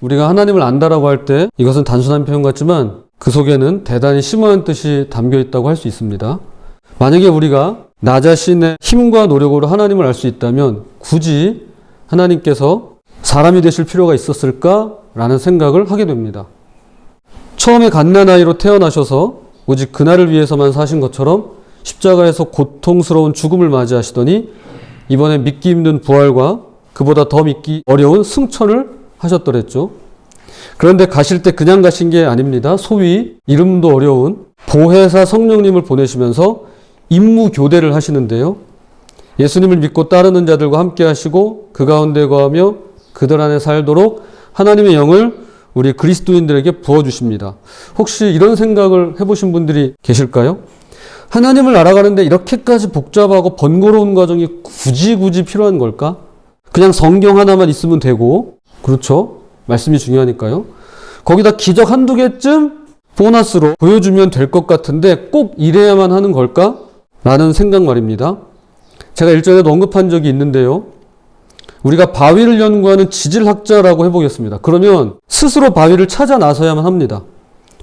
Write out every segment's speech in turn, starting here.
우리가 하나님을 안다라고 할 때 이것은 단순한 표현 같지만 그 속에는 대단히 심오한 뜻이 담겨 있다고 할 수 있습니다. 만약에 우리가 나 자신의 힘과 노력으로 하나님을 알 수 있다면 굳이 하나님께서 사람이 되실 필요가 있었을까라는 생각을 하게 됩니다. 처음에 갓난아이로 태어나셔서 오직 그날을 위해서만 사신 것처럼 십자가에서 고통스러운 죽음을 맞이하시더니 이번에 믿기 힘든 부활과 그보다 더 믿기 어려운 승천을 하셨더랬죠. 그런데 가실 때 그냥 가신 게 아닙니다. 소위 이름도 어려운 보혜사 성령님을 보내시면서 임무 교대를 하시는데요. 예수님을 믿고 따르는 자들과 함께 하시고 그 가운데 거하며 그들 안에 살도록 하나님의 영을 우리 그리스도인들에게 부어주십니다. 혹시 이런 생각을 해보신 분들이 계실까요? 하나님을 알아가는데 이렇게까지 복잡하고 번거로운 과정이 굳이 필요한 걸까? 그냥 성경 하나만 있으면 되고, 그렇죠? 말씀이 중요하니까요. 거기다 기적 한두 개쯤 보너스로 보여주면 될 것 같은데 꼭 이래야만 하는 걸까? 라는 생각 말입니다. 제가 일전에도 언급한 적이 있는데요. 우리가 바위를 연구하는 지질학자라고 해보겠습니다. 그러면 스스로 바위를 찾아 나서야만 합니다.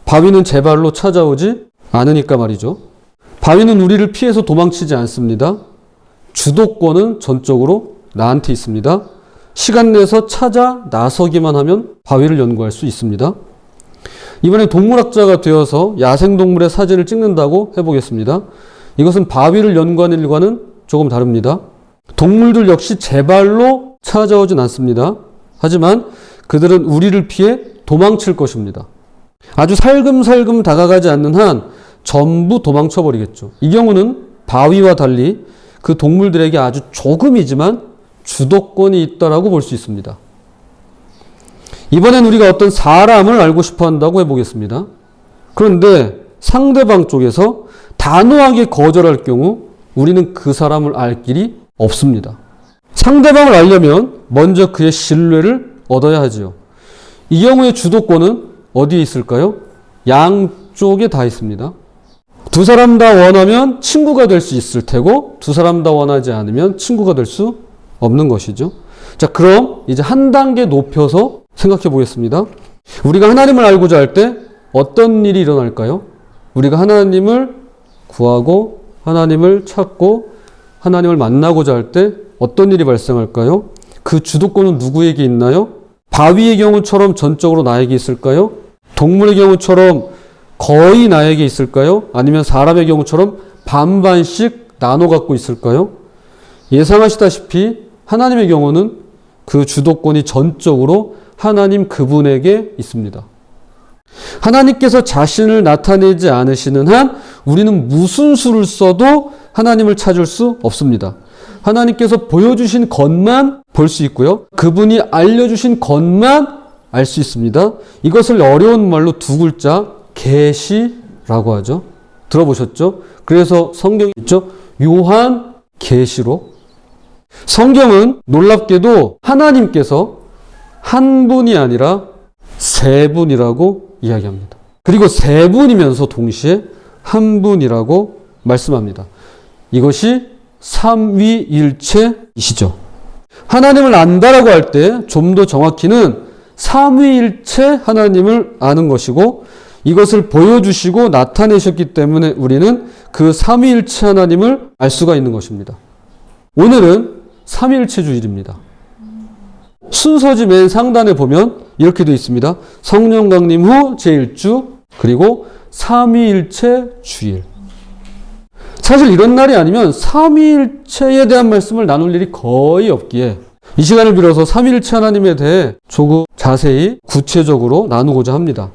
바위는 제 발로 찾아오지 않으니까 말이죠. 바위는 우리를 피해서 도망치지 않습니다. 주도권은 전적으로 나한테 있습니다. 시간 내서 찾아 나서기만 하면 바위를 연구할 수 있습니다. 이번에 동물학자가 되어서 야생동물의 사진을 찍는다고 해보겠습니다. 이것은 바위를 연구하는 일과는 조금 다릅니다. 동물들 역시 제 발로 찾아오진 않습니다. 하지만 그들은 우리를 피해 도망칠 것입니다. 아주 살금살금 다가가지 않는 한 전부 도망쳐버리겠죠. 이 경우는 바위와 달리 그 동물들에게 아주 조금이지만 주도권이 있다라고 볼 수 있습니다. 이번엔 우리가 어떤 사람을 알고 싶어 한다고 해보겠습니다. 그런데 상대방 쪽에서 단호하게 거절할 경우 우리는 그 사람을 알 길이 없습니다. 상대방을 알려면 먼저 그의 신뢰를 얻어야 하지요. 이 경우의 주도권은 어디에 있을까요? 양쪽에 다 있습니다. 두 사람 다 원하면 친구가 될 수 있을 테고 두 사람 다 원하지 않으면 친구가 될 수 없는 것이죠. 자, 그럼 이제 한 단계 높여서 생각해 보겠습니다. 우리가 하나님을 알고자 할 때 어떤 일이 일어날까요? 우리가 하나님을 구하고 하나님을 찾고 하나님을 만나고자 할 때 어떤 일이 발생할까요? 그 주도권은 누구에게 있나요? 바위의 경우처럼 전적으로 나에게 있을까요? 동물의 경우처럼 거의 나에게 있을까요? 아니면 사람의 경우처럼 반반씩 나눠 갖고 있을까요? 예상하시다시피 하나님의 경우는 그 주도권이 전적으로 하나님 그분에게 있습니다. 하나님께서 자신을 나타내지 않으시는 한 우리는 무슨 수를 써도 하나님을 찾을 수 없습니다. 하나님께서 보여주신 것만 볼 수 있고요. 그분이 알려주신 것만 알 수 있습니다. 이것을 어려운 말로 두 글자 계시라고 하죠. 들어보셨죠? 그래서 성경이 있죠. 요한 계시록. 성경은 놀랍게도 하나님께서 한 분이 아니라 세 분이라고 이야기합니다. 그리고 세 분이면서 동시에 한 분이라고 말씀합니다. 이것이 삼위일체이시죠. 하나님을 안다라고 할 때 좀 더 정확히는 삼위일체 하나님을 아는 것이고 이것을 보여주시고 나타내셨기 때문에 우리는 그 삼위일체 하나님을 알 수가 있는 것입니다. 오늘은 삼위일체 주일입니다. 순서지 맨 상단에 보면 이렇게 되어 있습니다. 성령 강림 후 제1주 그리고 삼위일체 주일. 사실 이런 날이 아니면 삼위일체에 대한 말씀을 나눌 일이 거의 없기에 이 시간을 빌어서 삼위일체 하나님에 대해 조금 자세히 구체적으로 나누고자 합니다.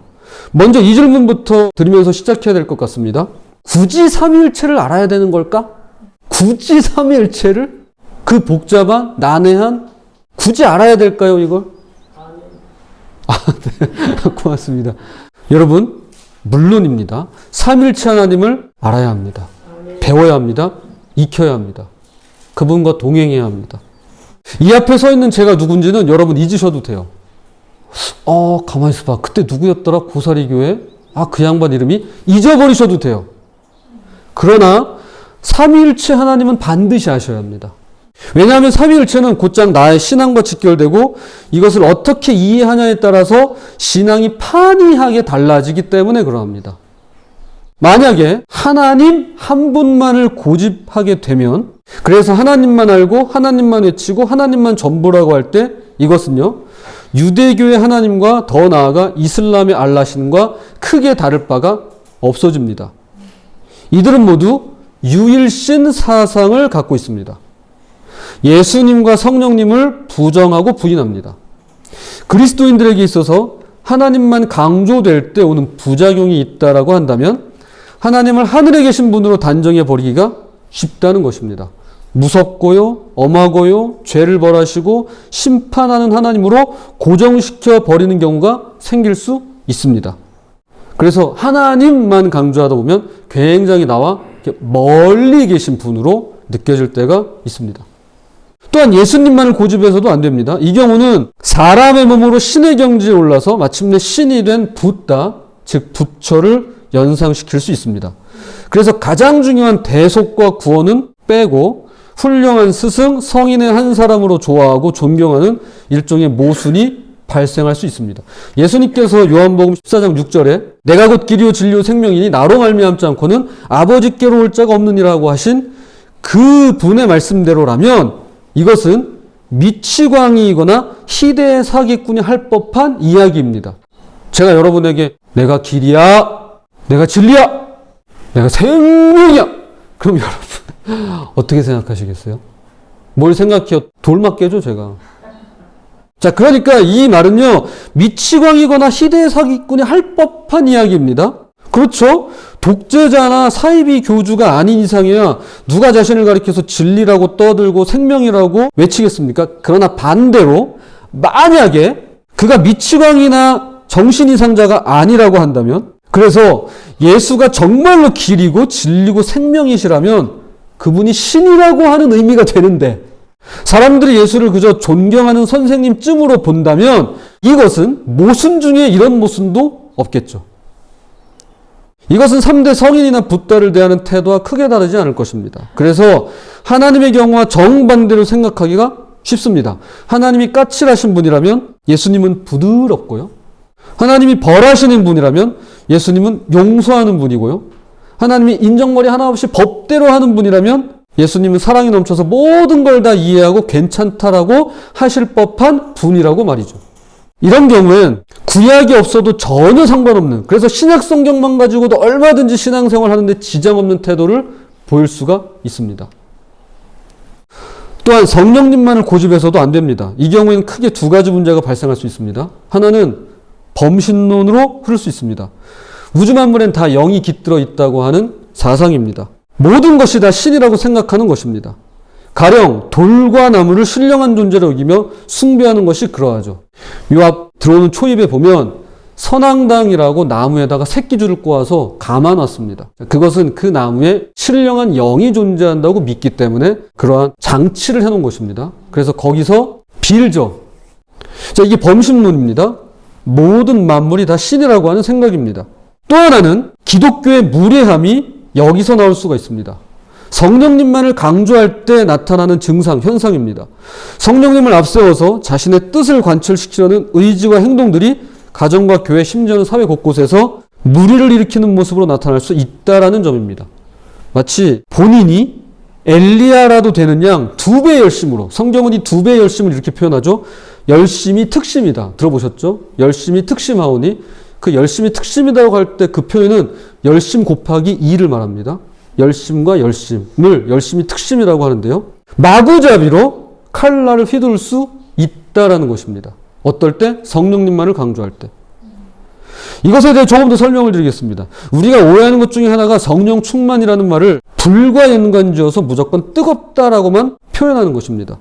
먼저 이 질문부터 드리면서 시작해야 될 것 같습니다. 굳이 삼위일체를 알아야 되는 걸까? 굳이 삼위일체를? 그 복잡한, 난해한, 굳이 알아야 될까요, 이걸? 네. 고맙습니다. 여러분, 물론입니다. 삼위일체 하나님을 알아야 합니다. 배워야 합니다. 익혀야 합니다. 그분과 동행해야 합니다. 이 앞에 서 있는 제가 누군지는 여러분 잊으셔도 돼요. 가만히 있어봐. 그때 누구였더라? 고사리교회? 그 양반 이름이? 잊어버리셔도 돼요. 그러나 삼위일체 하나님은 반드시 아셔야 합니다. 왜냐하면 삼위일체는 곧장 나의 신앙과 직결되고 이것을 어떻게 이해하냐에 따라서 신앙이 판이하게 달라지기 때문에 그러합니다. 만약에 하나님 한 분만을 고집하게 되면, 그래서 하나님만 알고 하나님만 외치고 하나님만 전부라고 할 때 이것은요, 유대교의 하나님과 더 나아가 이슬람의 알라신과 크게 다를 바가 없어집니다. 이들은 모두 유일신 사상을 갖고 있습니다. 예수님과 성령님을 부정하고 부인합니다. 그리스도인들에게 있어서 하나님만 강조될 때 오는 부작용이 있다라고 한다면 하나님을 하늘에 계신 분으로 단정해 버리기가 쉽다는 것입니다. 무섭고요, 엄하고요, 죄를 벌하시고 심판하는 하나님으로 고정시켜 버리는 경우가 생길 수 있습니다. 그래서 하나님만 강조하다 보면 굉장히 나와 멀리 계신 분으로 느껴질 때가 있습니다. 또한 예수님만을 고집해서도 안 됩니다. 이 경우는 사람의 몸으로 신의 경지에 올라서 마침내 신이 된 붓다, 즉 부처를 연상시킬 수 있습니다. 그래서 가장 중요한 대속과 구원은 빼고 훌륭한 스승, 성인의 한 사람으로 좋아하고 존경하는 일종의 모순이 발생할 수 있습니다. 예수님께서 요한복음 14장 6절에 내가 곧 길이요 진리요 생명이니 나로 말미암지 않고는 아버지께로 올 자가 없느니라고 하신 그 분의 말씀대로라면 이것은 미치광이이거나 희대의 사기꾼이 할 법한 이야기입니다. 제가 여러분에게 내가 길이야, 내가 진리야, 내가 생명이야. 그럼 여러분 어떻게 생각하시겠어요? 뭘 생각해요? 돌 맞게죠, 제가. 자, 그러니까 이 말은요, 미치광이거나 희대의 사기꾼이 할 법한 이야기입니다. 그렇죠? 독재자나 사이비 교주가 아닌 이상이야 누가 자신을 가리켜서 진리라고 떠들고 생명이라고 외치겠습니까? 그러나 반대로 만약에 그가 미치광이나 정신이상자가 아니라고 한다면, 그래서 예수가 정말로 길이고 진리고 생명이시라면 그분이 신이라고 하는 의미가 되는데 사람들이 예수를 그저 존경하는 선생님쯤으로 본다면 이것은 모순 중에 이런 모순도 없겠죠. 이것은 3대 성인이나 붓다를 대하는 태도와 크게 다르지 않을 것입니다. 그래서 하나님의 경우와 정반대로 생각하기가 쉽습니다. 하나님이 까칠하신 분이라면 예수님은 부드럽고요. 하나님이 벌하시는 분이라면 예수님은 용서하는 분이고요. 하나님이 인정머리 하나 없이 법대로 하는 분이라면 예수님은 사랑이 넘쳐서 모든 걸 다 이해하고 괜찮다라고 하실 법한 분이라고 말이죠. 이런 경우엔 구약이 없어도 전혀 상관없는, 그래서 신약 성경만 가지고도 얼마든지 신앙생활 하는데 지장 없는 태도를 보일 수가 있습니다. 또한 성령님만을 고집해서도 안 됩니다. 이 경우에는 크게 두 가지 문제가 발생할 수 있습니다. 하나는 범신론으로 흐를 수 있습니다. 우주 만물엔 다 영이 깃들어 있다고 하는 사상입니다. 모든 것이 다 신이라고 생각하는 것입니다. 가령 돌과 나무를 신령한 존재로 여기며 숭배하는 것이 그러하죠. 요 앞 들어오는 초입에 보면 선앙당이라고 나무에다가 새끼줄을 꼬아서 감아놨습니다. 그것은 그 나무에 신령한 영이 존재한다고 믿기 때문에 그러한 장치를 해놓은 것입니다. 그래서 거기서 빌죠. 자, 이게 범신론입니다. 모든 만물이 다 신이라고 하는 생각입니다. 또 하나는 기독교의 무례함이 여기서 나올 수가 있습니다. 성령님만을 강조할 때 나타나는 증상, 현상입니다. 성령님을 앞세워서 자신의 뜻을 관철시키려는 의지와 행동들이 가정과 교회, 심지어는 사회 곳곳에서 무리를 일으키는 모습으로 나타날 수 있다라는 점입니다. 마치 본인이 엘리야라도 되는 양 2배의 열심으로, 성경은 이 2배의 열심을 이렇게 표현하죠. 열심이 특심이다. 들어보셨죠? 열심이 특심하오니, 그 열심이 특심이라고 할 때 그 표현은 열심 곱하기 2를 말합니다. 열심과 열심을 열심이 특심이라고 하는데요. 마구잡이로 칼날을 휘두를 수 있다라는 것입니다. 어떨 때? 성령님만을 강조할 때. 이것에 대해 조금 더 설명을 드리겠습니다. 우리가 오해하는 것 중에 하나가 성령 충만이라는 말을 불과 연관지어서 무조건 뜨겁다라고만 표현하는 것입니다.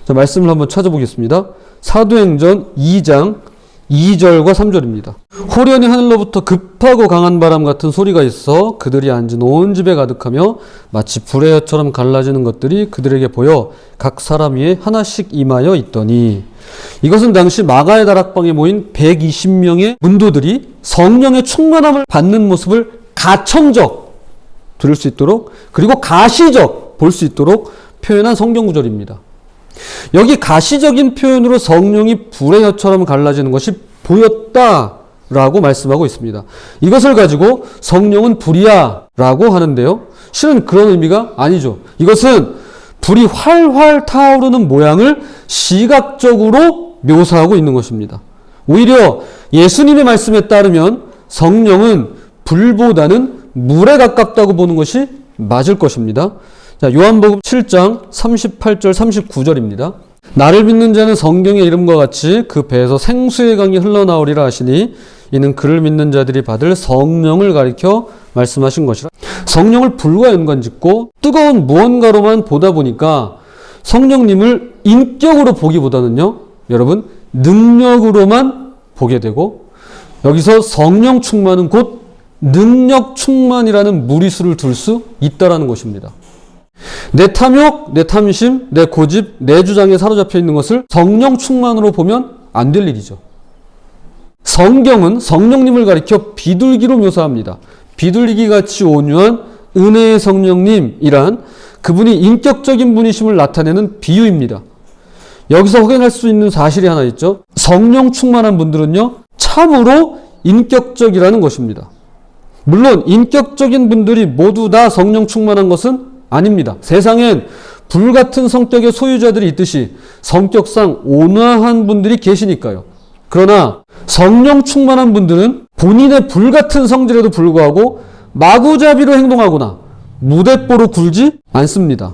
자, 말씀을 한번 찾아보겠습니다. 사도행전 2장 2절과 3절입니다. 호련히 하늘로부터 급하고 강한 바람 같은 소리가 있어 그들이 앉은 온 집에 가득하며 마치 불의 혀처럼 갈라지는 것들이 그들에게 보여 각 사람 위에 하나씩 임하여 있더니, 이것은 당시 마가의 다락방에 모인 120명의 문도들이 성령의 충만함을 받는 모습을 가청적 들을 수 있도록, 그리고 가시적 볼 수 있도록 표현한 성경 구절입니다. 여기 가시적인 표현으로 성령이 불의 혀처럼 갈라지는 것이 보였다라고 말씀하고 있습니다. 이것을 가지고 성령은 불이야 라고 하는데요. 실은 그런 의미가 아니죠. 이것은 불이 활활 타오르는 모양을 시각적으로 묘사하고 있는 것입니다. 오히려 예수님의 말씀에 따르면 성령은 불보다는 물에 가깝다고 보는 것이 맞을 것입니다. 자, 요한복음 7장 38절 39절입니다. 나를 믿는 자는 성경의 이름과 같이 그 배에서 생수의 강이 흘러나오리라 하시니 이는 그를 믿는 자들이 받을 성령을 가리켜 말씀하신 것이라. 성령을 불과 연관짓고 뜨거운 무언가로만 보다 보니까 성령님을 인격으로 보기보다는요, 여러분, 능력으로만 보게 되고, 여기서 성령 충만은 곧 능력 충만이라는 무리수를 둘 수 있다라는 것입니다. 내 탐욕, 내 탐심, 내 고집, 내 주장에 사로잡혀 있는 것을 성령 충만으로 보면 안 될 일이죠. 성경은 성령님을 가리켜 비둘기로 묘사합니다. 비둘기 같이 온유한 은혜의 성령님이란 그분이 인격적인 분이심을 나타내는 비유입니다. 여기서 확인할 수 있는 사실이 하나 있죠. 성령 충만한 분들은요, 참으로 인격적이라는 것입니다. 물론 인격적인 분들이 모두 다 성령 충만한 것은 아닙니다. 세상엔 불같은 성격의 소유자들이 있듯이 성격상 온화한 분들이 계시니까요. 그러나 성령 충만한 분들은 본인의 불같은 성질에도 불구하고 마구잡이로 행동하거나 무대뽀로 굴지 않습니다.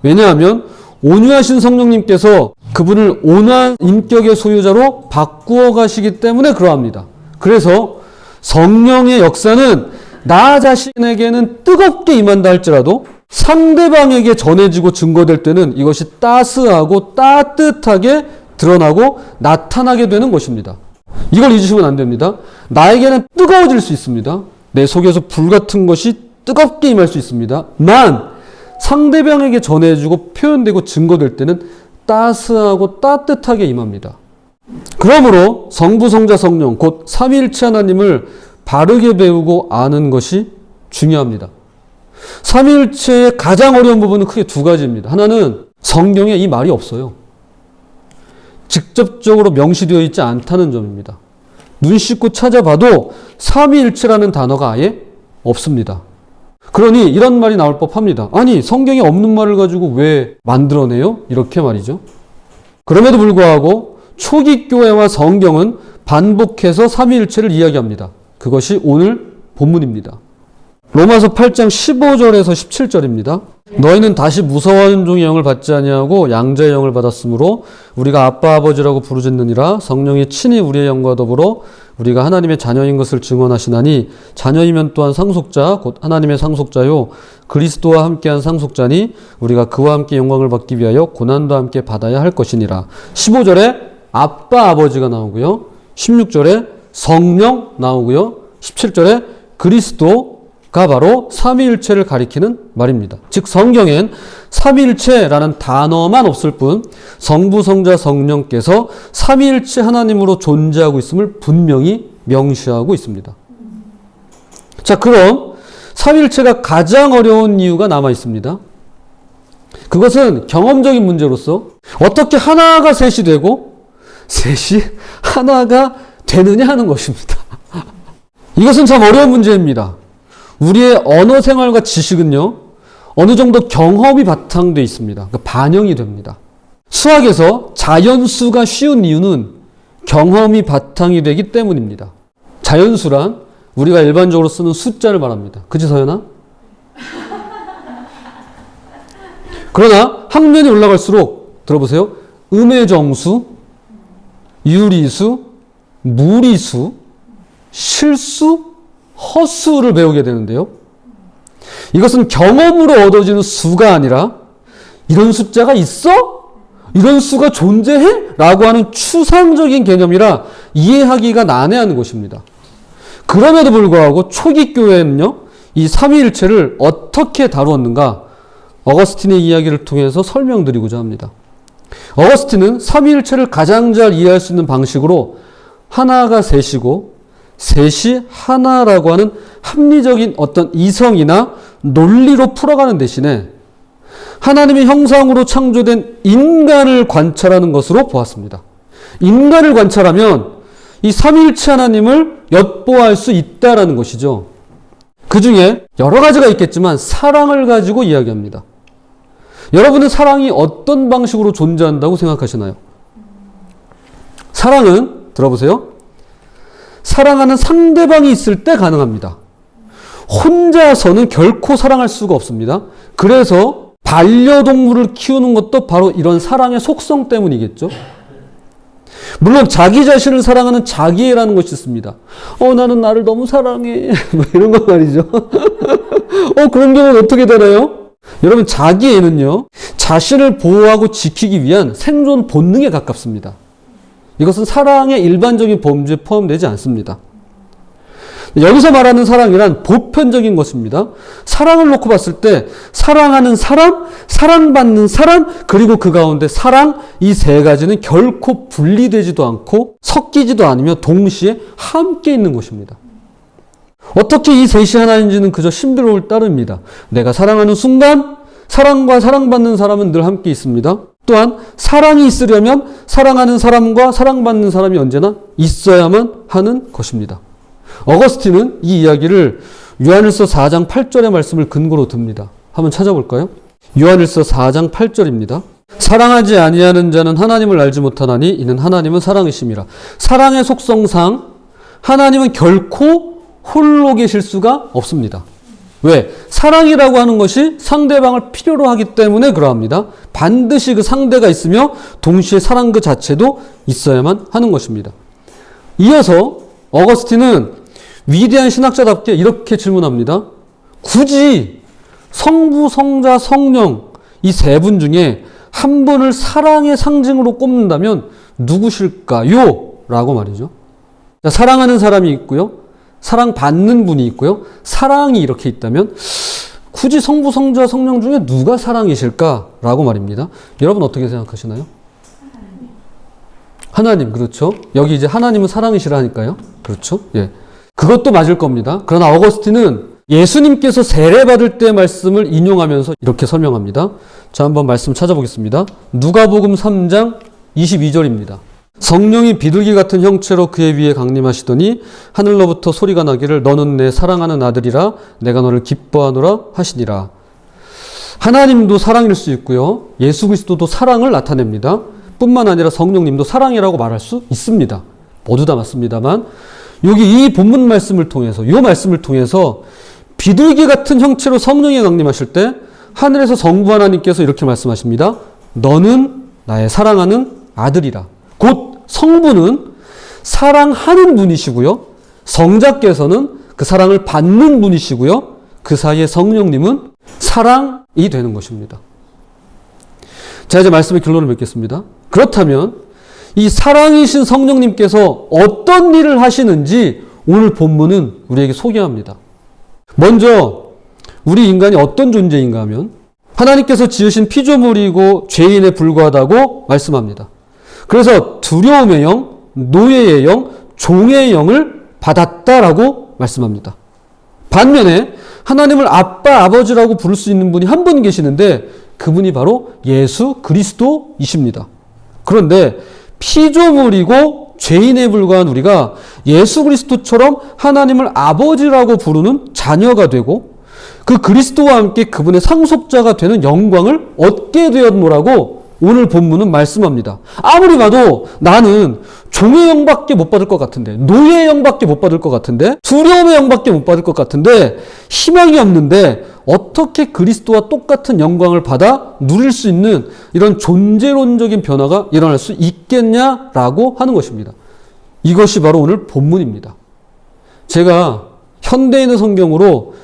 왜냐하면 온유하신 성령님께서 그분을 온화한 인격의 소유자로 바꾸어 가시기 때문에 그러합니다. 그래서 성령의 역사는 나 자신에게는 뜨겁게 임한다 할지라도 상대방에게 전해지고 증거될 때는 이것이 따스하고 따뜻하게 드러나고 나타나게 되는 것입니다. 이걸 잊으시면 안 됩니다. 나에게는 뜨거워질 수 있습니다. 내 속에서 불 같은 것이 뜨겁게 임할 수 있습니다. 만 상대방에게 전해지고 표현되고 증거될 때는 따스하고 따뜻하게 임합니다. 그러므로 성부, 성자, 성령 곧 삼위일체 하나님을 바르게 배우고 아는 것이 중요합니다. 삼위일체의 가장 어려운 부분은 크게 두 가지입니다. 하나는 성경에 이 말이 없어요. 직접적으로 명시되어 있지 않다는 점입니다. 눈 씻고 찾아봐도 삼위일체라는 단어가 아예 없습니다. 그러니 이런 말이 나올 법합니다. 아니, 성경에 없는 말을 가지고 왜 만들어내요? 이렇게 말이죠. 그럼에도 불구하고 초기 교회와 성경은 반복해서 삼위일체를 이야기합니다. 그것이 오늘 본문입니다. 로마서 8장 15절에서 17절입니다. 너희는 다시 무서워하는 종의 영을 받지 아니하고 양자의 영을 받았으므로 우리가 아빠 아버지라고 부르짖느니라. 성령이 친히 우리의 영과 더불어 우리가 하나님의 자녀인 것을 증언하시나니 자녀이면 또한 상속자 곧 하나님의 상속자요 그리스도와 함께한 상속자니 우리가 그와 함께 영광을 받기 위하여 고난도 함께 받아야 할 것이니라. 15절에 아빠 아버지가 나오고요. 16절에 성령 나오고요. 17절에 그리스도가 바로 삼위일체를 가리키는 말입니다. 즉 성경엔 삼위일체라는 단어만 없을 뿐 성부, 성자, 성령께서 삼위일체 하나님으로 존재하고 있음을 분명히 명시하고 있습니다. 자, 그럼 삼위일체가 가장 어려운 이유가 남아 있습니다. 그것은 경험적인 문제로서 어떻게 하나가 셋이 되고 셋이 하나가 되느냐 하는 것입니다. 이것은 참 어려운 문제입니다. 우리의 언어 생활과 지식은요, 어느 정도 경험이 바탕되어 있습니다. 그러니까 반영이 됩니다. 수학에서 자연수가 쉬운 이유는 경험이 바탕이 되기 때문입니다. 자연수란 우리가 일반적으로 쓰는 숫자를 말합니다. 그치, 서연아? 그러나 학년이 올라갈수록 들어보세요. 음의 정수, 유리수, 무리수, 실수, 허수를 배우게 되는데요. 이것은 경험으로 얻어지는 수가 아니라 이런 숫자가 있어? 이런 수가 존재해? 라고 하는 추상적인 개념이라 이해하기가 난해한 것입니다. 그럼에도 불구하고 초기 교회는요, 이 삼위일체를 어떻게 다루었는가 어거스틴의 이야기를 통해서 설명드리고자 합니다. 어거스틴은 삼위일체를 가장 잘 이해할 수 있는 방식으로 하나가 셋이고 셋이 하나라고 하는 합리적인 어떤 이성이나 논리로 풀어가는 대신에 하나님의 형상으로 창조된 인간을 관찰하는 것으로 보았습니다. 인간을 관찰하면 이 삼위일체 하나님을 엿보아할 수 있다라는 것이죠. 그 중에 여러 가지가 있겠지만 사랑을 가지고 이야기합니다. 여러분은 사랑이 어떤 방식으로 존재한다고 생각하시나요? 사랑은, 들어보세요. 사랑하는 상대방이 있을 때 가능합니다. 혼자서는 결코 사랑할 수가 없습니다. 그래서 반려동물을 키우는 것도 바로 이런 사랑의 속성 때문이겠죠. 물론 자기 자신을 사랑하는 자기애라는 것이 있습니다. 나는 나를 너무 사랑해. 뭐 이런 거 말이죠. 그런 경우는 어떻게 되나요? 여러분, 자기애는요, 자신을 보호하고 지키기 위한 생존 본능에 가깝습니다. 이것은 사랑의 일반적인 범주에 포함되지 않습니다. 여기서 말하는 사랑이란 보편적인 것입니다. 사랑을 놓고 봤을 때 사랑하는 사람, 사랑받는 사람, 그리고 그 가운데 사랑, 이 세 가지는 결코 분리되지도 않고 섞이지도 않으며 동시에 함께 있는 것입니다. 어떻게 이 셋이 하나인지는 그저 신비로울 따름입니다. 내가 사랑하는 순간 사랑과 사랑받는 사람은 늘 함께 있습니다. 또한 사랑이 있으려면 사랑하는 사람과 사랑받는 사람이 언제나 있어야만 하는 것입니다. 어거스틴은 이 이야기를 요한일서 4장 8절의 말씀을 근거로 듭니다. 한번 찾아볼까요? 요한일서 4장 8절입니다. 사랑하지 아니하는 자는 하나님을 알지 못하나니 이는 하나님은 사랑이심이라. 사랑의 속성상 하나님은 결코 홀로 계실 수가 없습니다. 왜? 사랑이라고 하는 것이 상대방을 필요로 하기 때문에 그러합니다. 반드시 그 상대가 있으며 동시에 사랑 그 자체도 있어야만 하는 것입니다. 이어서 어거스틴은 위대한 신학자답게 이렇게 질문합니다. 굳이 성부, 성자, 성령 이 세 분 중에 한 분을 사랑의 상징으로 꼽는다면 누구실까요? 라고 말이죠. 사랑하는 사람이 있고요. 사랑받는 분이 있고요. 사랑이 이렇게 있다면 굳이 성부, 성자, 성령 중에 누가 사랑이실까라고 말입니다. 여러분 어떻게 생각하시나요? 하나님, 그렇죠. 여기 이제 하나님은 사랑이시라 하니까요. 그렇죠. 예. 그것도 맞을 겁니다. 그러나 어거스틴은 예수님께서 세례받을 때의 말씀을 인용하면서 이렇게 설명합니다. 자, 한번 말씀 찾아보겠습니다. 누가복음 3장 22절입니다. 성령이 비둘기 같은 형체로 그의 위에 강림하시더니 하늘로부터 소리가 나기를 너는 내 사랑하는 아들이라 내가 너를 기뻐하노라 하시니라. 하나님도 사랑일 수 있고요. 예수 그리스도도 사랑을 나타냅니다. 뿐만 아니라 성령님도 사랑이라고 말할 수 있습니다. 모두 다 맞습니다만 여기 이 본문 말씀을 통해서 이 말씀을 통해서 비둘기 같은 형체로 성령이 강림하실 때 하늘에서 성부 하나님께서 이렇게 말씀하십니다. 너는 나의 사랑하는 아들이라. 곧 성부는 사랑하는 분이시고요. 성자께서는 그 사랑을 받는 분이시고요. 그 사이에 성령님은 사랑이 되는 것입니다. 자, 이제 말씀의 결론을 맺겠습니다. 그렇다면 이 사랑이신 성령님께서 어떤 일을 하시는지 오늘 본문은 우리에게 소개합니다. 먼저 우리 인간이 어떤 존재인가 하면 하나님께서 지으신 피조물이고 죄인에 불과하다고 말씀합니다. 그래서 두려움의 영, 노예의 영, 종의 영을 받았다라고 말씀합니다. 반면에 하나님을 아빠, 아버지라고 부를 수 있는 분이 한 분 계시는데 그분이 바로 예수 그리스도이십니다. 그런데 피조물이고 죄인에 불과한 우리가 예수 그리스도처럼 하나님을 아버지라고 부르는 자녀가 되고 그 그리스도와 함께 그분의 상속자가 되는 영광을 얻게 되었노라고 오늘 본문은 말씀합니다. 아무리 봐도 나는 종의 영밖에 못 받을 것 같은데, 노예의 영밖에 못 받을 것 같은데, 두려움의 영밖에 못 받을 것 같은데, 희망이 없는데 어떻게 그리스도와 똑같은 영광을 받아 누릴 수 있는 이런 존재론적인 변화가 일어날 수 있겠냐라고 하는 것입니다. 이것이 바로 오늘 본문입니다. 제가 현대인의 성경으로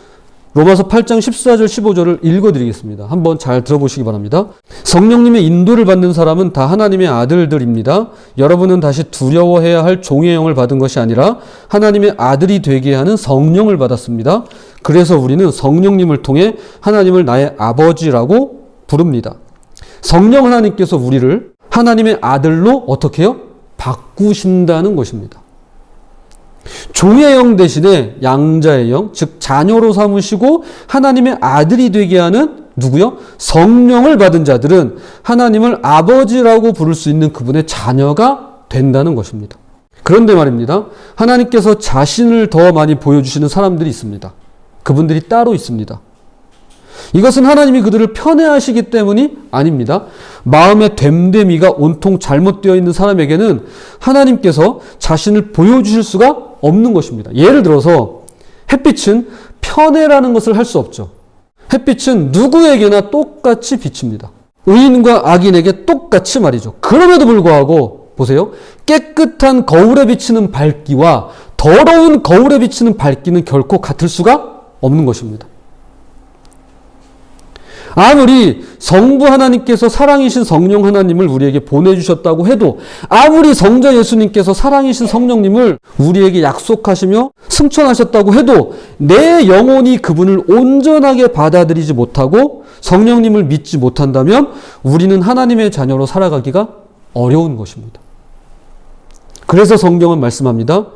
로마서 8장 14절 15절을 읽어드리겠습니다. 한번 잘 들어보시기 바랍니다. 성령님의 인도를 받는 사람은 다 하나님의 아들들입니다. 여러분은 다시 두려워해야 할 종의 영을 받은 것이 아니라 하나님의 아들이 되게 하는 성령을 받았습니다. 그래서 우리는 성령님을 통해 하나님을 나의 아버지라고 부릅니다. 성령 하나님께서 우리를 하나님의 아들로 어떻게 해요? 바꾸신다는 것입니다. 종의 영 대신에 양자의 영, 즉 자녀로 삼으시고 하나님의 아들이 되게 하는 누구요? 성령을 받은 자들은 하나님을 아버지라고 부를 수 있는 그분의 자녀가 된다는 것입니다. 그런데 말입니다. 하나님께서 자신을 더 많이 보여주시는 사람들이 있습니다. 그분들이 따로 있습니다. 이것은 하나님이 그들을 편애하시기 때문이 아닙니다. 마음의 됨됨이가 온통 잘못되어 있는 사람에게는 하나님께서 자신을 보여주실 수가 없는 것입니다. 예를 들어서 햇빛은 편애라는 것을 할 수 없죠. 햇빛은 누구에게나 똑같이 비칩니다. 의인과 악인에게 똑같이 말이죠. 그럼에도 불구하고 보세요. 깨끗한 거울에 비치는 밝기와 더러운 거울에 비치는 밝기는 결코 같을 수가 없는 것입니다. 아무리 성부 하나님께서 사랑이신 성령 하나님을 우리에게 보내주셨다고 해도, 아무리 성자 예수님께서 사랑이신 성령님을 우리에게 약속하시며 승천하셨다고 해도 내 영혼이 그분을 온전하게 받아들이지 못하고 성령님을 믿지 못한다면 우리는 하나님의 자녀로 살아가기가 어려운 것입니다. 그래서 성경은 말씀합니다.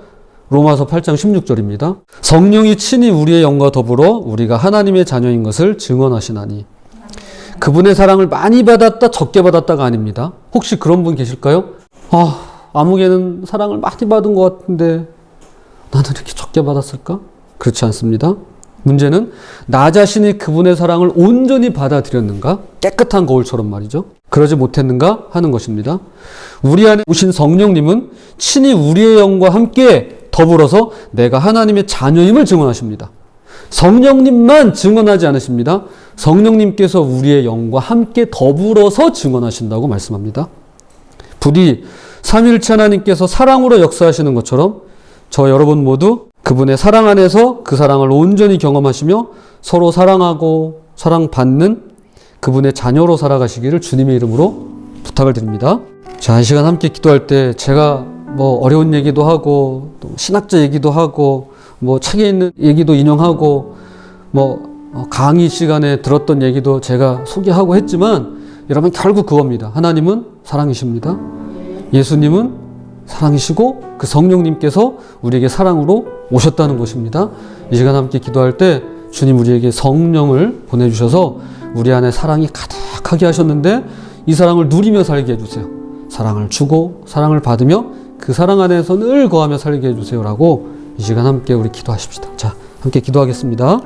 로마서 8장 16절입니다. 성령이 친히 우리의 영과 더불어 우리가 하나님의 자녀인 것을 증언하시나니. 그분의 사랑을 많이 받았다, 적게 받았다가 아닙니다. 혹시 그런 분 계실까요? 아무개는 사랑을 많이 받은 것 같은데 나는 이렇게 적게 받았을까? 그렇지 않습니다. 문제는 나 자신이 그분의 사랑을 온전히 받아들였는가? 깨끗한 거울처럼 말이죠. 그러지 못했는가 하는 것입니다. 우리 안에 오신 성령님은 친히 우리의 영과 함께 더불어서 내가 하나님의 자녀임을 증언하십니다. 성령님만 증언하지 않으십니다. 성령님께서 우리의 영과 함께 더불어서 증언하신다고 말씀합니다. 부디 삼위일체 하나님께서 사랑으로 역사하시는 것처럼 저 여러분 모두 그분의 사랑 안에서 그 사랑을 온전히 경험하시며 서로 사랑하고 사랑받는 그분의 자녀로 살아가시기를 주님의 이름으로 부탁을 드립니다. 자, 이 시간 함께 기도할 때 제가 어려운 얘기도 하고 또 신학자 얘기도 하고 책에 있는 얘기도 인용하고 강의 시간에 들었던 얘기도 제가 소개하고 했지만 여러분 결국 그겁니다. 하나님은 사랑이십니다. 예수님은 사랑이시고 그 성령님께서 우리에게 사랑으로 오셨다는 것입니다. 이 시간 함께 기도할 때 주님 우리에게 성령을 보내주셔서 우리 안에 사랑이 가득하게 하셨는데 이 사랑을 누리며 살게 해주세요. 사랑을 주고 사랑을 받으며 그 사랑 안에서 늘 거하며 살게 해주세요 라고 이 시간 함께 우리 기도하십시다. 자, 함께 기도하겠습니다.